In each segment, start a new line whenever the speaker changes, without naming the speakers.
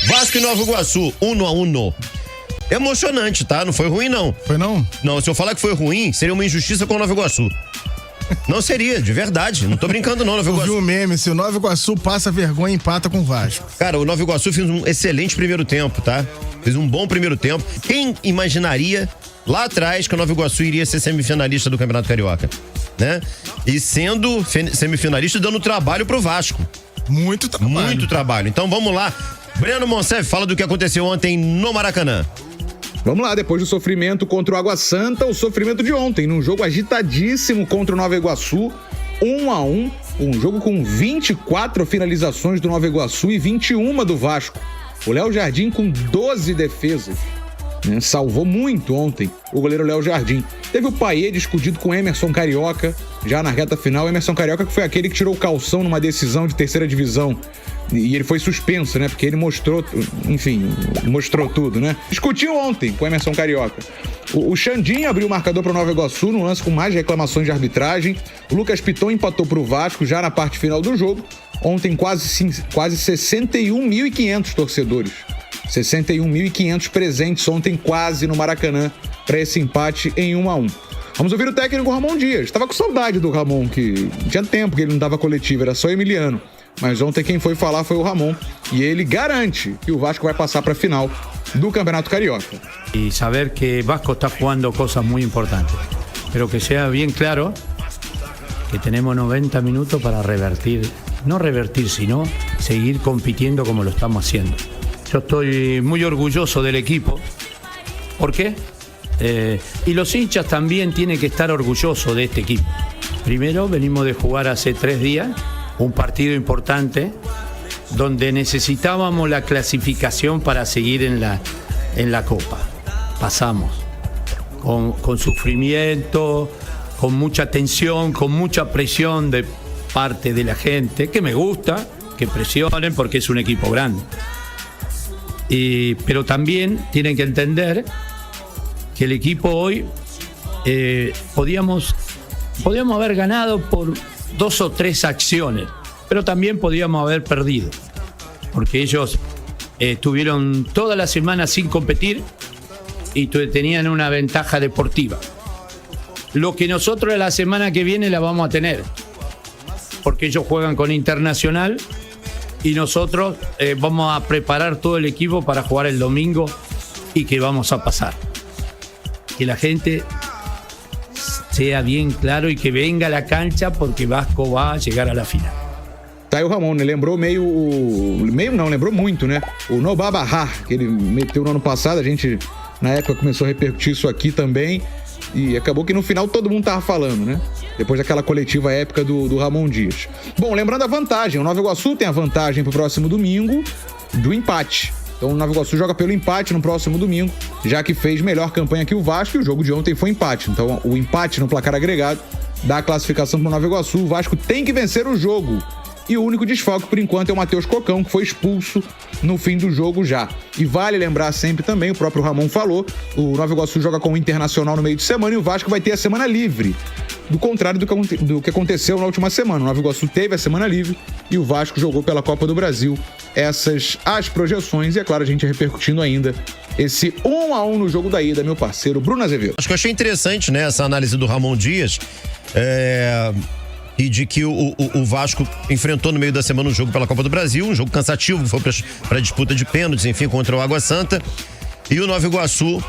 Vasco e Nova Iguaçu, 1-1. Emocionante, tá? Não foi ruim, não.
Foi não?
Não, se eu falar que foi ruim, seria uma injustiça com o Nova Iguaçu. Não seria, de verdade. Não tô brincando, não, Nova Iguaçu.
Eu vi o meme, se o Nova Iguaçu passa vergonha e empata com o Vasco.
Cara, o Nova Iguaçu fez um excelente primeiro tempo, tá? Fez um bom primeiro tempo. Quem imaginaria lá atrás que o Nova Iguaçu iria ser semifinalista do Campeonato Carioca, né? E sendo semifinalista, dando trabalho pro Vasco.
Muito trabalho.
Muito trabalho. Então vamos lá. Breno Monsef, fala do que aconteceu ontem no Maracanã.
Vamos lá, depois do sofrimento contra o Água Santa, o sofrimento de ontem, num jogo agitadíssimo contra o Nova Iguaçu, 1-1, um jogo com 24 finalizações do Nova Iguaçu e 21 do Vasco. O Léo Jardim com 12 defesas, né? Salvou muito ontem o goleiro Léo Jardim. Teve o Payet discutido com Emerson Carioca, já na reta final. Emerson Carioca que foi aquele que tirou o calção numa decisão de terceira divisão. E ele foi suspenso, né? Porque ele mostrou, enfim, mostrou tudo, né? Discutiu ontem com o Emerson Carioca. O Xandinho abriu o marcador para o Nova Iguaçu num lance com mais reclamações de arbitragem. O Lucas Piton empatou para o Vasco já na parte final do jogo. Ontem quase 61.500 torcedores. 61.500 presentes ontem quase no Maracanã para esse empate em 1-1. Vamos ouvir o técnico Ramon Dias. Estava com saudade do Ramon, que tinha tempo que ele não dava coletiva, era só Emiliano. Mas ontem quem foi falar foi o Ramon e ele garante que o Vasco vai passar para a final do Campeonato Carioca.
Y saber que Vasco está jugando cosas muy importantes, pero que sea bien claro que tenemos 90 minutos para revertir, no revertir, sino seguir compitiendo como lo estamos haciendo. Yo estoy muy orgulloso del equipo. ¿Por qué? Y los hinchas también tienen que estar orgullosos de este equipo. Primero, venimos de jugar hace 3 días un partido importante donde necesitábamos la clasificación para seguir en la Copa. Pasamos con sufrimiento, con mucha tensión, con mucha presión de parte de la gente, que me gusta, que presionen porque es un equipo grande. Pero también tienen que entender que el equipo hoy podíamos haber ganado por 2 o 3 acciones, pero también podíamos haber perdido, porque ellos estuvieron toda la semana sin competir y tenían una ventaja deportiva. Lo que nosotros la semana que viene la vamos a tener, porque ellos juegan con Internacional y nosotros vamos a preparar todo el equipo para jugar el domingo y que vamos a pasar. Que la gente sea bien claro y que venga a la cancha porque Vasco va a llegar a la final.
Tá aí o Ramon, né? Lembrou lembrou muito, né? O Nobá Barra, que ele meteu no ano passado, a gente na época começou a repercutir isso aqui também e acabou que no final todo mundo tava falando, né? Depois daquela coletiva épica do Ramon Dias. Bom, lembrando a vantagem, o Nova Iguaçu tem a vantagem pro próximo domingo do empate. Então o Nova Iguaçu joga pelo empate no próximo domingo, já que fez melhor campanha que o Vasco e o jogo de ontem foi empate. Então o empate no placar agregado dá a classificação pro Nova Iguaçu. O Vasco tem que vencer o jogo. E o único desfalque, por enquanto, é o Matheus Cocão, que foi expulso no fim do jogo já. E vale lembrar sempre também, o próprio Ramon falou, o Nova Iguaçu joga com o Internacional no meio de semana e o Vasco vai ter a semana livre. Do contrário do que aconteceu na última semana. O Nova Iguaçu teve a semana livre e o Vasco jogou pela Copa do Brasil. Essas as projeções e, é claro, a gente repercutindo ainda esse 1-1 no jogo da ida, meu parceiro Bruno Azevedo.
Acho que eu achei interessante, né, essa análise do Ramon Dias. E de que o Vasco enfrentou no meio da semana um jogo pela Copa do Brasil, um jogo cansativo, foi para disputa de pênaltis, enfim, contra o Água Santa. E o Nova Iguaçu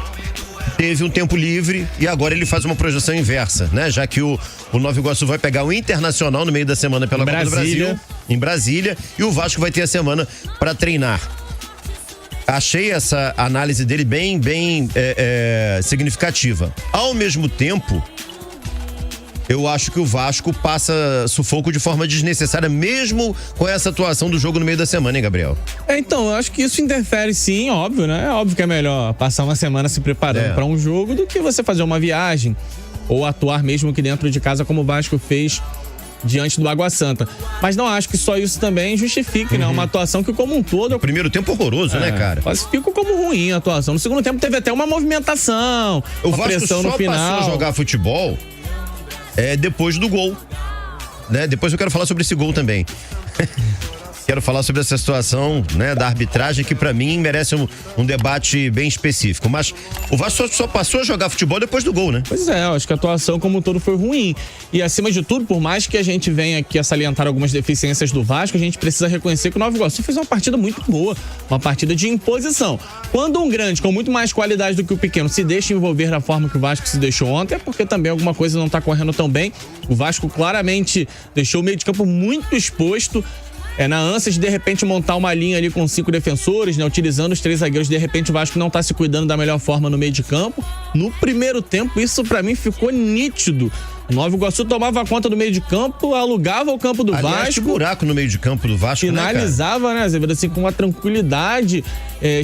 teve um tempo livre e agora ele faz uma projeção inversa, né? Já que o Nova Iguaçu vai pegar o Internacional no meio da semana pela Copa do Brasil, em Brasília, e o Vasco vai ter a semana para treinar. Achei essa análise dele bem significativa. Ao mesmo tempo, eu acho que o Vasco passa sufoco de forma desnecessária, mesmo com essa atuação do jogo no meio da semana, hein, Gabriel?
Então, eu acho que isso interfere sim, óbvio, né? É óbvio que é melhor passar uma semana se preparando para um jogo do que você fazer uma viagem ou atuar mesmo aqui dentro de casa, como o Vasco fez diante do Água Santa. Mas não acho que só isso também justifique, né? Uma atuação que, como um todo...
O primeiro tempo horroroso, né, cara?
Classifico como ruim a atuação. No segundo tempo teve até uma movimentação, uma pressão no final.
O Vasco só passou a jogar futebol depois do gol, né? Depois eu quero falar sobre esse gol também. quero falar sobre essa situação, né, da arbitragem, que pra mim merece um debate bem específico. Mas o Vasco só passou a jogar futebol depois do gol, né?
Pois é, eu acho que a atuação como um todo foi ruim. E acima de tudo, por mais que a gente venha aqui a salientar algumas deficiências do Vasco, a gente precisa reconhecer que o Nova Iguaçu fez uma partida muito boa, uma partida de imposição. Quando um grande, com muito mais qualidade do que o pequeno, se deixa envolver da forma que o Vasco se deixou ontem, é porque também alguma coisa não tá correndo tão bem. O Vasco claramente deixou o meio de campo muito exposto, na ânsia de repente montar uma linha ali com 5 defensores, né, utilizando os 3 zagueiros. De repente o Vasco não tá se cuidando da melhor forma no meio de campo. No primeiro tempo, isso pra mim ficou nítido. O Nova Iguaçu tomava conta do meio de campo, alugava o campo do Vasco.
Buraco no meio de campo do Vasco,
finalizava, né, Azevedo, assim, com uma tranquilidade,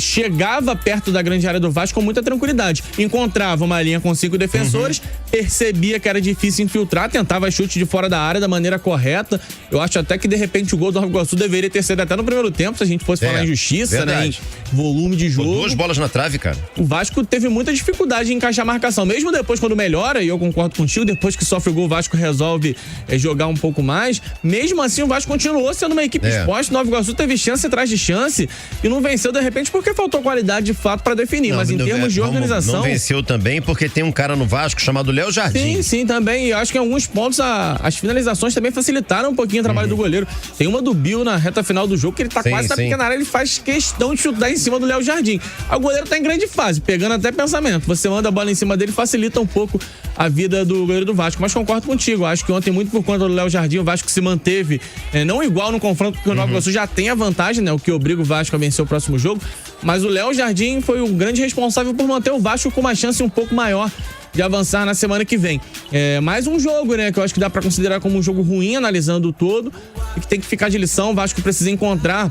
chegava perto da grande área do Vasco com muita tranquilidade. Encontrava uma linha com 5 defensores, percebia que era difícil infiltrar, tentava chute de fora da área da maneira correta. Eu acho até que, de repente, o gol do Nova Iguaçu deveria ter sido até no primeiro tempo, se a gente fosse falar em justiça, né, em volume de jogo.
2 bolas na trave, cara.
O Vasco teve muita dificuldade em encaixar a marcação, mesmo depois quando melhora, e eu concordo contigo, depois que sofre o gol, o Vasco resolve jogar um pouco mais. Mesmo assim, o Vasco continuou sendo uma equipe exposta. O Nova Iguaçu teve chance atrás de chance e não venceu, de repente, porque faltou qualidade de fato para definir. Mas em termos de organização...
Não venceu também porque tem um cara no Vasco chamado Léo Jardim.
Sim, também. E acho que em alguns pontos as finalizações também facilitaram um pouquinho o trabalho do goleiro. Tem uma do Bill na reta final do jogo que ele tá quase na pequena área, ele faz questão de chutar em cima do Léo Jardim. O goleiro tá em grande fase, pegando até pensamento. Você manda a bola em cima dele, facilita um pouco a vida do goleiro do Vasco. Mas concordo contigo, acho que ontem, muito por conta do Léo Jardim, o Vasco se manteve não igual no confronto, porque o Nova Iguaçu já tem a vantagem, né, o que obriga o Vasco a vencer o próximo jogo, mas o Léo Jardim foi o grande responsável por manter o Vasco com uma chance um pouco maior de avançar na semana que vem. Mais um jogo, né, que eu acho que dá pra considerar como um jogo ruim, analisando o todo, e que tem que ficar de lição. O Vasco precisa encontrar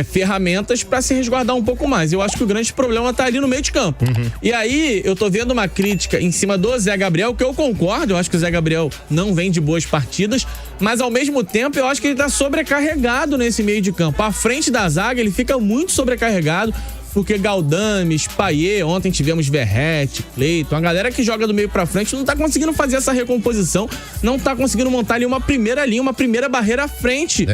ferramentas pra se resguardar um pouco mais. Eu acho que o grande problema tá ali no meio de campo. E aí, eu tô vendo uma crítica em cima do Zé Gabriel, que eu concordo, eu acho que o Zé Gabriel não vem de boas partidas, mas ao mesmo tempo eu acho que ele tá sobrecarregado nesse meio de campo. À frente da zaga, ele fica muito sobrecarregado, porque Galdames, Payet, ontem tivemos Verrete, Cleiton, a galera que joga do meio pra frente não tá conseguindo fazer essa recomposição, não tá conseguindo montar ali uma primeira linha, uma primeira barreira à frente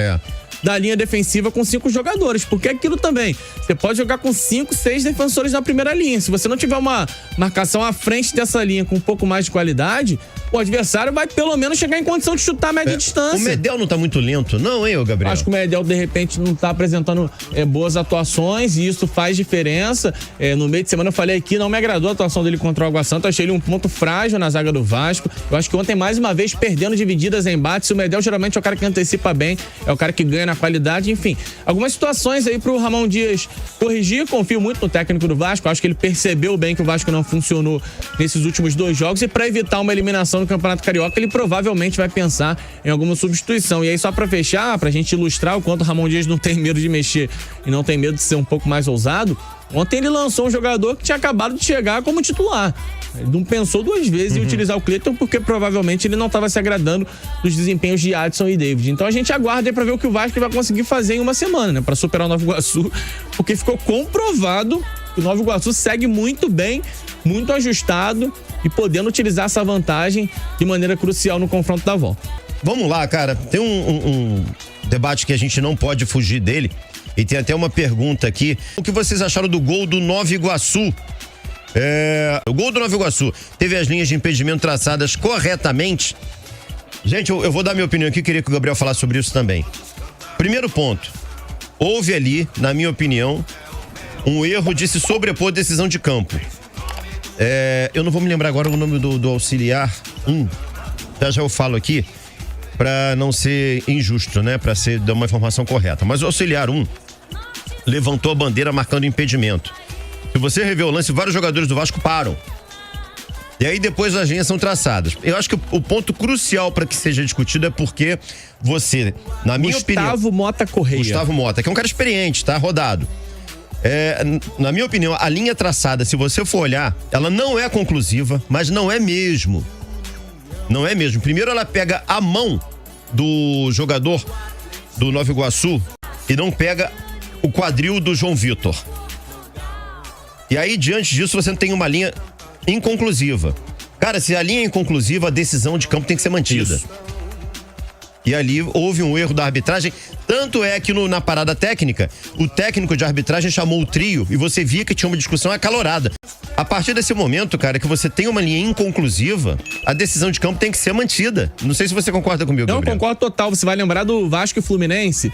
da linha defensiva com 5 jogadores, porque aquilo também, você pode jogar com 5, 6 defensores na primeira linha, se você não tiver uma marcação à frente dessa linha com um pouco mais de qualidade, o adversário vai pelo menos chegar em condição de chutar a média distância.
O Medel não tá muito lento, não, hein, Gabriel?
Acho que o Medel, de repente, não tá apresentando boas atuações, e isso faz diferença. No meio de semana eu falei aqui, não me agradou a atuação dele contra o Água Santa, achei ele um ponto frágil na zaga do Vasco. Eu acho que ontem, mais uma vez, perdendo divididas em embates. O Medel geralmente é o cara que antecipa bem, é o cara que ganha na qualidade, enfim. Algumas situações aí pro Ramon Dias corrigir, confio muito no técnico do Vasco, acho que ele percebeu bem que o Vasco não funcionou nesses últimos 2 jogos, e pra evitar uma eliminação no Campeonato Carioca, ele provavelmente vai pensar em alguma substituição. E aí, só pra fechar, pra gente ilustrar o quanto o Ramon Dias não tem medo de mexer e não tem medo de ser um pouco mais ousado, ontem ele lançou um jogador que tinha acabado de chegar como titular. Ele não pensou 2 vezes em utilizar o Cleiton, porque provavelmente ele não estava se agradando dos desempenhos de Adson e David. Então a gente aguarda aí pra ver o que o Vasco vai conseguir fazer em uma semana, né, pra superar o Nova Iguaçu, porque ficou comprovado que o Nova Iguaçu segue muito bem, muito ajustado e podendo utilizar essa vantagem de maneira crucial no confronto da volta.
Vamos lá, cara, tem um debate que a gente não pode fugir dele, e tem até uma pergunta aqui. O que vocês acharam do gol do Nova Iguaçu? O gol do Nova Iguaçu teve as linhas de impedimento traçadas corretamente? Gente, eu vou dar minha opinião aqui, queria que o Gabriel falasse sobre isso também. Primeiro ponto, houve ali, na minha opinião, um erro de se sobrepor decisão de campo. Eu não vou me lembrar agora o nome do auxiliar 1, já eu falo aqui, pra não ser injusto, né, pra dar uma informação correta. Mas o auxiliar 1 levantou a bandeira marcando impedimento. Se você rever o lance, vários jogadores do Vasco param. E aí depois as linhas são traçadas. Eu acho que o ponto crucial para que seja discutido é porque você, na minha opinião...
Gustavo Mota Correia.
Gustavo Mota, que é um cara experiente, tá? Rodado. Na minha opinião, a linha traçada, se você for olhar, ela não é conclusiva, mas não é mesmo. Não é mesmo. Primeiro ela pega a mão do jogador do Nova Iguaçu e não pega o quadril do João Vitor. E aí, diante disso, você tem uma linha inconclusiva. Cara, se a linha é inconclusiva, a decisão de campo tem que ser mantida. Isso. E ali houve um erro da arbitragem. Tanto é que na parada técnica, o técnico de arbitragem chamou o trio e você via que tinha uma discussão acalorada. A partir desse momento, cara, que você tem uma linha inconclusiva, a decisão de campo tem que ser mantida. Não sei se você concorda comigo,
Não,
Gabriel.
concordo total. Você vai lembrar do Vasco e Fluminense.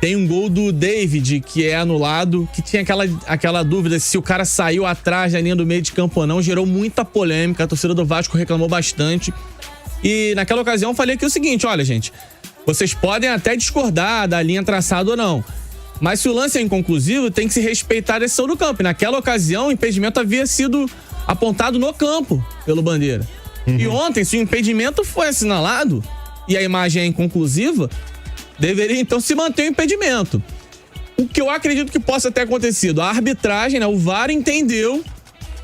Tem um gol do David, que é anulado, que tinha aquela dúvida se o cara saiu atrás da linha do meio de campo ou não. Gerou muita polêmica, a torcida do Vasco reclamou bastante. E naquela ocasião eu falei aqui o seguinte, olha, gente, vocês podem até discordar da linha traçada ou não, mas se o lance é inconclusivo, tem que se respeitar a decisão do campo. E naquela ocasião, o impedimento havia sido apontado no campo pelo Bandeira. E ontem, se o impedimento foi assinalado e a imagem é inconclusiva, deveria então se manter o impedimento. O que eu acredito que possa ter acontecido, a arbitragem, né, o VAR entendeu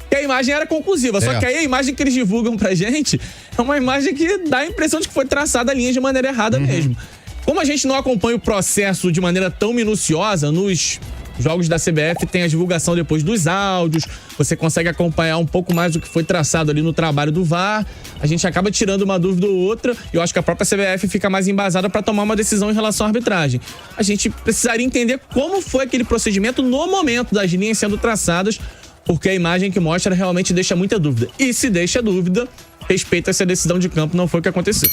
que a imagem era conclusiva. Só que aí a imagem que eles divulgam pra gente é uma imagem que dá a impressão de que foi traçada a linha de maneira errada mesmo. Como a gente não acompanha o processo de maneira tão minuciosa, nos jogos da CBF tem a divulgação depois dos áudios, você consegue acompanhar um pouco mais do que foi traçado ali no trabalho do VAR, a gente acaba tirando uma dúvida ou outra, e eu acho que a própria CBF fica mais embasada para tomar uma decisão em relação à arbitragem. A gente precisaria entender como foi aquele procedimento no momento das linhas sendo traçadas, porque a imagem que mostra realmente deixa muita dúvida. E se deixa dúvida, respeita se a decisão de campo não foi o que aconteceu.